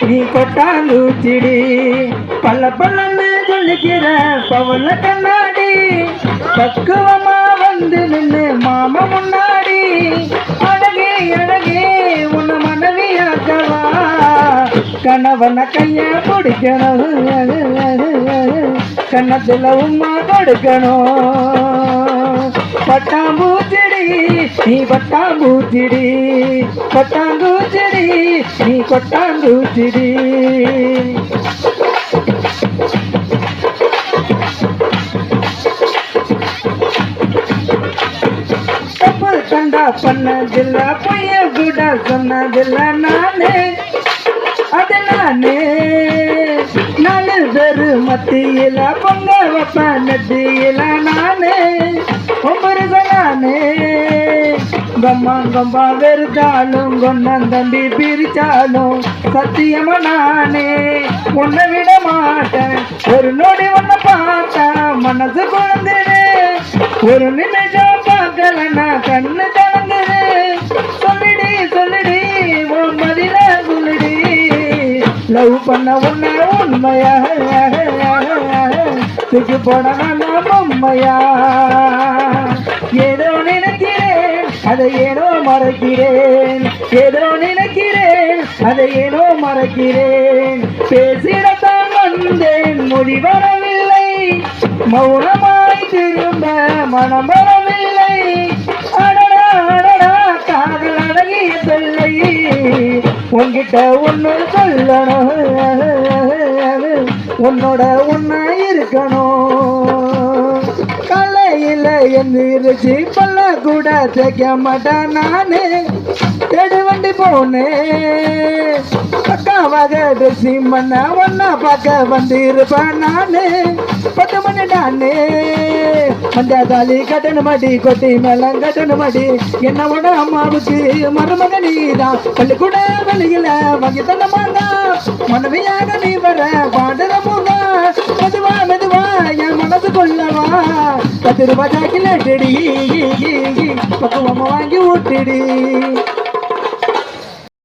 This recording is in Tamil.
நீ கொட்டாங்கூச்சிடி பல்ல பல்லன்னு சொல்லிக்கிற பவள கண்ணாடி பக்குவமா வந்து நின்று மாமா முன்னாடி அழகே அழகே உன்னை மனைவியாக்கவா கணவன கைய பிடிக்கணும் கண்ணத்துல உம்மா கொடுக்கணும் பட்டாம்பூச்சிடி நீ பட்டாம்பூச்சிடி கொட்டாங்கூச்சிடி நீ கொட்டாங்கூச்சிடி தப்பு கண்டா பண்ணதில்ல பொய்ய கூட சொன்னதில்ல நானே அது நானே நாலு பேரு மத்தியில பொங்க வைப்ப நெத்தியில நானே ஒவ்வொரு நானே கம்மா கம்பா வெறுத்தாலும் கொண்டம்பி பிரிச்சாலும் சத்தியமா நானே உன்னை விட மாட்டேன் ஒரு நொடி உன்னை பார்த்தா மனசு குழந்தைது ஒரு நிமிஷம் பார்க்கலன்னா கண்ணு கலங்குது சொல்லிடி சொல்லிடி உன் பதில சொல்லிடி லவ் பண்ண உன்னை உண்மையா தூக்கி போடணும் உண்மையா ஏதோ நினைக்கிறேன் அதை ஏனோ மறக்கிறேன் ஏதோ நினைக்கிறேன் அதை ஏனோ மறக்கிறேன் பேசிடத்தான் வந்தேன் மொழி வரவில்லை மௌனமாய் திரும்ப மனம் வரவில்லை அடடா அடடா காதல் அழகிய பிள்ளை உன்கிட்ட ஒன்று சொல்லணும் உன்னோட ஒன்னா இருக்கணும் கலையில எந்திரிச்சு பல்ல கூட தைக்க மாட்டேன் நானே தேடு வண்டி போனேன் பக்காவாக ட்ரெஸ்ஸிங் பண்ண ஒன்னா பார்க்க வந்திருப்பேன் நானே 10 மணி நானே மஞ்சா தாலி கட்டணும் மாடி கொட்டி மேலம் கட்டணும் மாடி என்னோட அம்மாவுக்கு மருமக நீதான் பள்ளிக்கூட வெளியில வாங்கி தந்தமாங்க மனைவியாக நீ வர பாடுற மூங்க மெதுவா மெதுவா என் மனசு கொள்ளவா 10 ரூபாய் ஜாக்கில் பக்குவமா வாங்கி ஊட்டிடி